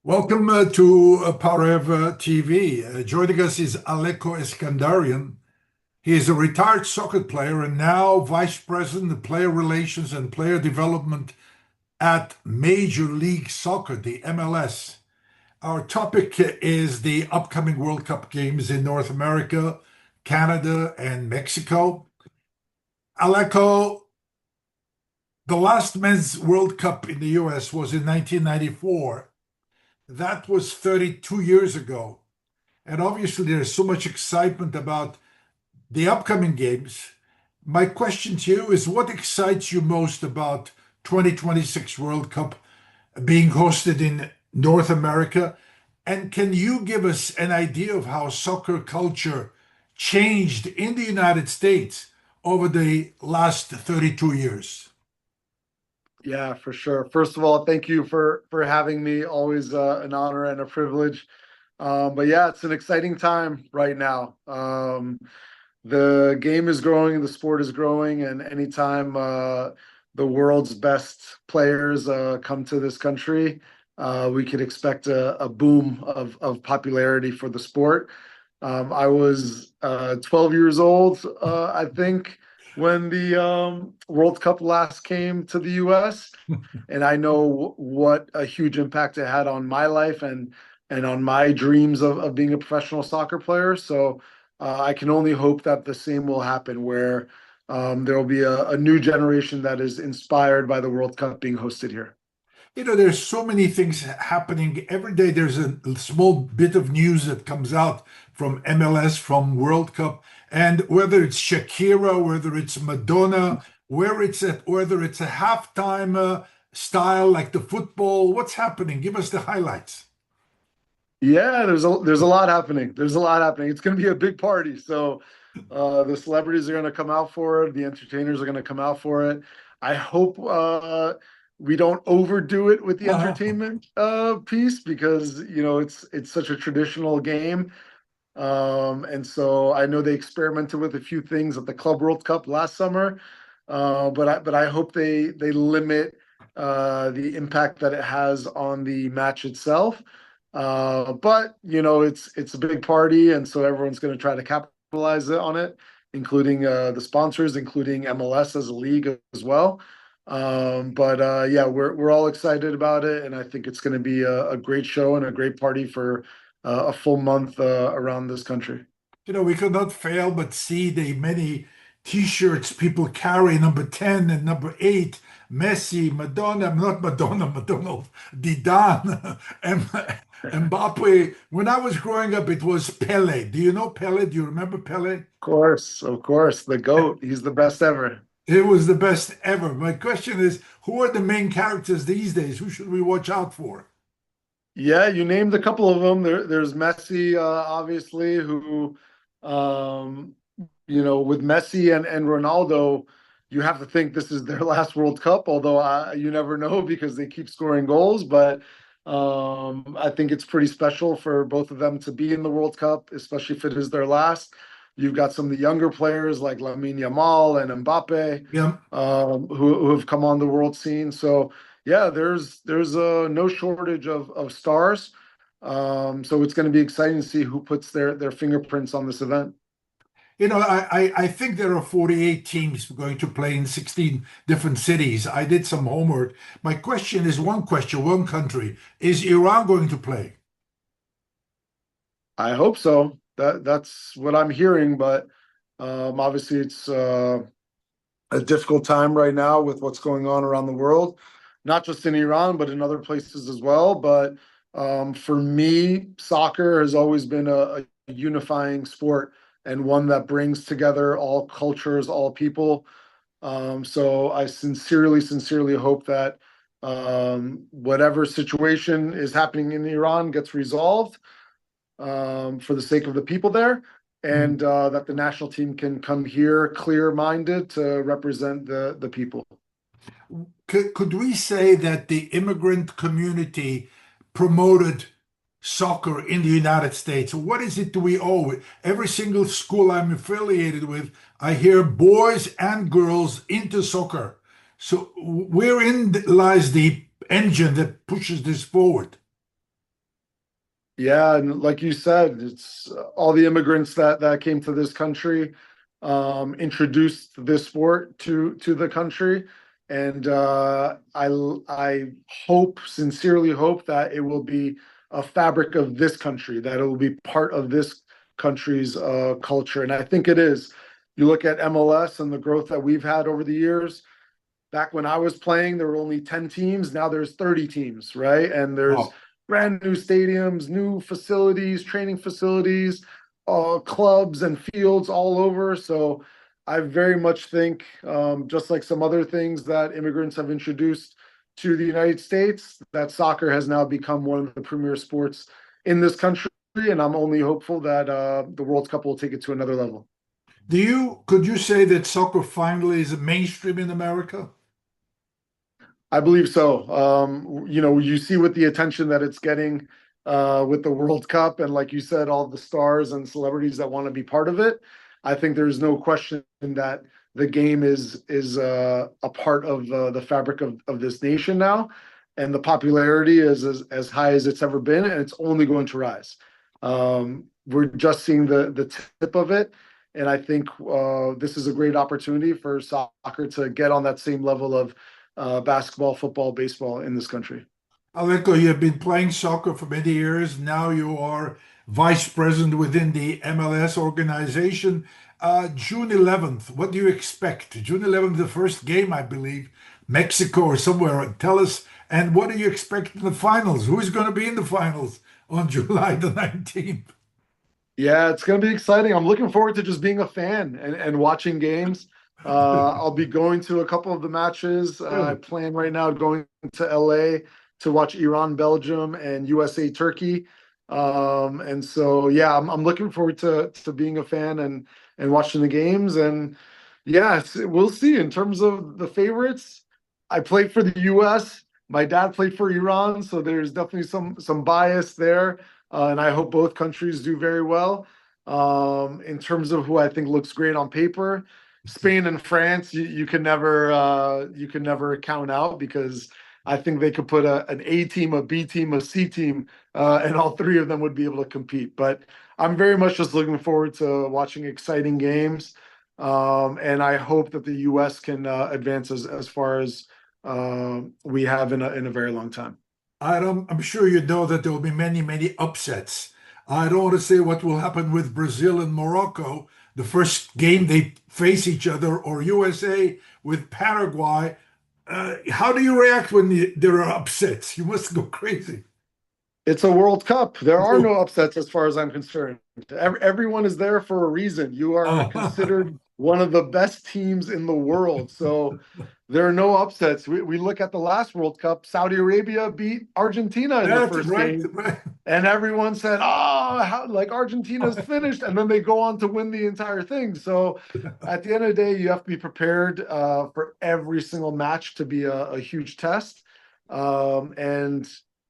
Welcome to Parev TV. Joining us is Alecko Eskandarian. He is a retired soccer player and now Vice President of Player Relations and Player Development at Major League Soccer, the MLS. Our topic is the upcoming World Cup games in North America, Canada, and Mexico. Alecko, the last men's World Cup in the US was in 1994. That was 32 years ago. And obviously, there's so much excitement about the upcoming games. My question to you is what excites you most about 2026 World Cup being hosted in North America? And can you give us an idea of how soccer culture changed in the United States over the last 32 years? Yeah, for sure. First of all, thank you for having me. Always an honor and a privilege. But yeah, it's an exciting time right now. The game is growing, the sport is growing, and anytime the world's best players come to this country, we could expect a boom of popularity for the sport. I was 12 years old, I think, when the World Cup last came to the US, and I know what a huge impact it had on my life and on my dreams of being a professional soccer player. So I can only hope that the same will happen, where there will be a new generation that is inspired by the World Cup being hosted here. There's so many things happening. Every day there's a small bit of news that comes out from MLS, from World Cup, and whether it's Shakira, whether it's Madonna, whether it's a halftime style like the football, what's happening? Give us the highlights. Yeah, there's a lot happening. There's a lot happening. It's going to be a big party. So the celebrities are going to come out for it. The entertainers are going to come out for it. I hope we don't overdo it with the entertainment piece, because it's such a traditional game. And so I know they experimented with a few things at the Club World Cup last summer, but I hope they limit the impact that it has on the match itself. But it's a big party, and so everyone's going to try to capitalize on it, including the sponsors, including MLS as a league as well. But yeah, we're all excited about it, and I think it's going to be a great show and a great party for a full month around this country. We could not fail but see the many T-shirts people carry, number 10 and number 8, Messi, Madonna, not Madonna, Madonna, Zidane, Mbappe. When I was growing up, it was Pele. Do you know Pele? Do you remember Pele? Of course, the GOAT. He's the best ever. It was the best ever. My question is, who are the main characters these days? Who should we watch out for? Yeah, you named a couple of them. There's Messi, obviously, who, um, with Messi and Ronaldo, you have to think this is their last World Cup, although you never know because they keep scoring goals. But I think it's pretty special for both of them to be in the World Cup, especially if it is their last. You've got some of the younger players like Lamine Yamal and Mbappe, Yeah. who have come on the world scene. So yeah, there's no shortage of stars. So it's going to be exciting to see who puts their fingerprints on this event. I think there are 48 teams going to play in 16 different cities. I did some homework. My question is one question, one country. Is Iran going to play? I hope so. That's what I'm hearing, but obviously it's a difficult time right now with what's going on around the world, not just in Iran, but in other places as well. But for me, soccer has always been a unifying sport and one that brings together all cultures, all people. So I sincerely hope that whatever situation is happening in Iran gets resolved for the sake of the people there, and that the national team can come here clear-minded to represent the people. Could we say that the immigrant community promoted soccer in the United States? What is it do we owe? Every single school I'm affiliated with, I hear boys and girls into soccer. So wherein lies the engine that pushes this forward? Yeah, and like you said, it's all the immigrants that came to this country, introduced this sport to the country, and I hope, sincerely hope that it will be a fabric of this country, that it will be part of this country's culture, and I think it is. You look at MLS and the growth that we've had over the years. Back when I was playing, there were only 10 teams. Now there's 30 teams, right? And there's Oh, brand new stadiums, new facilities, training facilities, clubs and fields all over. So I very much think, just like some other things that immigrants have introduced to the United States, that soccer has now become one of the premier sports in this country. And I'm only hopeful that the World Cup will take it to another level. could you say that soccer finally is mainstream in America? I believe so. You see with the attention that it's getting with the World Cup, and like you said, all the stars and celebrities that want to be part of it. I think there's no question that the game is a part of the fabric of this nation now, and the popularity is as high as it's ever been, and it's only going to rise. We're just seeing the tip of it, and I think this is a great opportunity for soccer to get on that same level of basketball, football, baseball in this country. Alecko, you have been playing soccer for many years. Now you are vice president within the MLS organization. June 11th, what do you expect? June 11th, the first game, I believe, Mexico or somewhere. Tell us, and what do you expect in the finals? Who is going to be in the finals on July the 19th? Yeah, it's going to be exciting. I'm looking forward to just being a fan and watching games. I'll be going to a couple of the matches. I Really? plan right now going to LA to watch Iran, Belgium, and USA, Turkey. And so, yeah, I'm looking forward to being a fan and watching the games. And yeah, we'll see. In terms of the favorites, I played for the US. My dad played for Iran, so there's definitely some bias there. And I hope both countries do very well. In terms of who I think looks great on paper, Spain and France, you can never count out because I think they could put an A team, a B team, a C team, and all three of them would be able to compete. But I'm very much just looking forward to watching exciting games, and I hope that the U.S. can advance as far as we have in a very long time. I'm sure you know that there will be many, many upsets. I don't want to say what will happen with Brazil and Morocco, the first game they face each other, or USA with Paraguay. How do you react when there are upsets? You must go crazy. It's a World Cup. There are no upsets as far as I'm concerned. Everyone is there for a reason. You are considered one of the best teams in the world. So there are no upsets. We look at the last World Cup, Saudi Arabia beat Argentina in the That's first right, game. right. And everyone said, like Argentina's finished. And then they go on to win the entire thing. So at the end of the day, you have to be prepared for every single match to be a huge test. And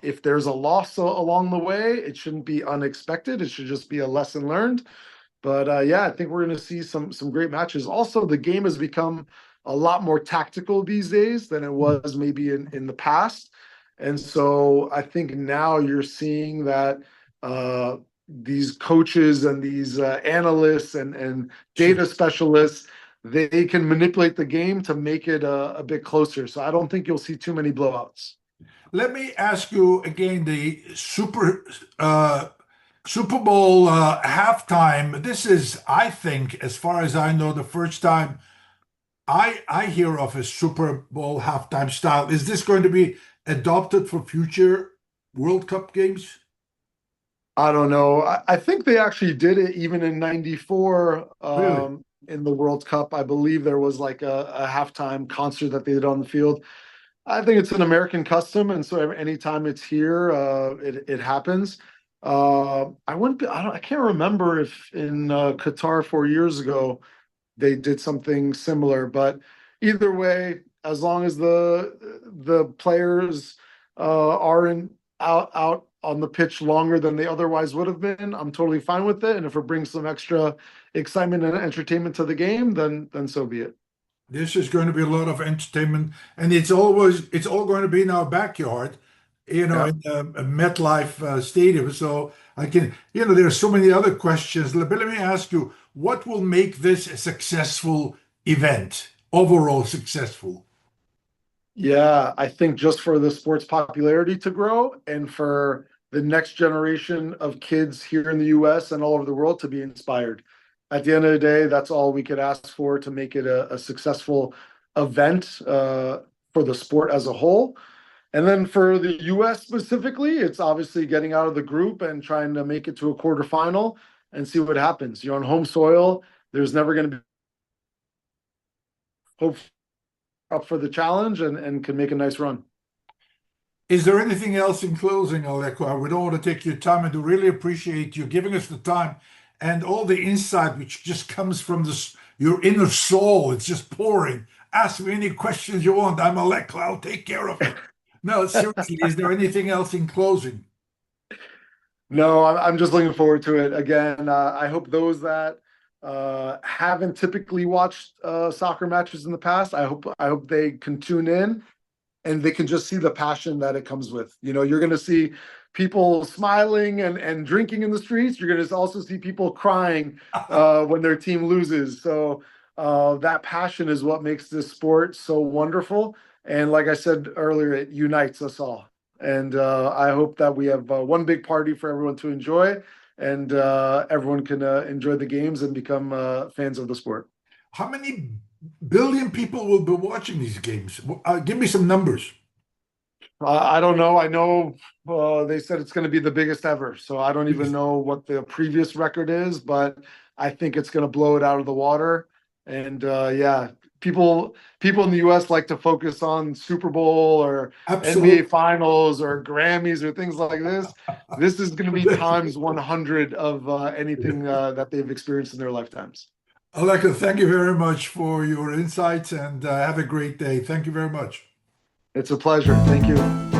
if there's a loss along the way, it shouldn't be unexpected. It should just be a lesson learned. But yeah, I think we're going to see some great matches. Also, the game has become a lot more tactical these days than it was maybe in the past. And so I think now you're seeing that these coaches and these analysts and Sure. data specialists, they can manipulate the game to make it a bit closer. So I don't think you'll see too many blowouts. Let me ask you again the Super Bowl halftime. This is, I think, as far as I know, the first time I hear of a Super Bowl halftime style. Is this going to be adopted for future World Cup games? I don't know. I think they actually did it even in '94 Really? in the World Cup. I believe there was like a halftime concert that they did on the field. I think it's an American custom, and so anytime it's here, it happens. I wouldn't. I can't remember if in Qatar 4 years ago they did something similar, but either way, as long as the players are in out on the pitch longer than they otherwise would have been, I'm totally fine with it. And if it brings some extra excitement and entertainment to the game, then so be it. This is going to be a lot of entertainment, and it's all going to be in our backyard. in Yeah. a MetLife Stadium. So I can, there are so many other questions. But let me ask you, what will make this a successful event, overall successful? Yeah, I think just for the sport's popularity to grow and for the next generation of kids here in the US and all over the world to be inspired. At the end of the day, that's all we could ask for to make it a successful event for the sport as a whole. And then for the US specifically, it's obviously getting out of the group and trying to make it to a quarterfinal and see what happens. You're on home soil. There's never going to be hope up for the challenge and can make a nice run. Is there anything else in closing, Alecko? We don't want to take your time, and to really appreciate you giving us the time and all the insight which just comes from your inner soul. It's just pouring. Ask me any questions you want. I'm Alecko. I'll take care of it. No, seriously, is there anything else in closing? No, I'm just looking forward to it. Again, I hope those that haven't typically watched soccer matches in the past, I hope they can tune in and they can just see the passion that it comes with. You're going to see people smiling and drinking in the streets. You're going to also see people crying when their team loses. So that passion is what makes this sport so wonderful. And like I said earlier, it unites us all. And I hope that we have one big party for everyone to enjoy, and everyone can enjoy the games and become fans of the sport. How many billion people will be watching these games? Give me some numbers. I don't know. I know they said it's going to be the biggest ever. So I don't even know what the previous record is, but I think it's going to blow it out of the water. And yeah, people in the US like to focus on Super Bowl or Absolutely. NBA Finals or Grammys or things like this. This is going to be times 100 of anything that they've experienced in their lifetimes. Alecko, thank you very much for your insights, and have a great day. Thank you very much. It's a pleasure. Thank you.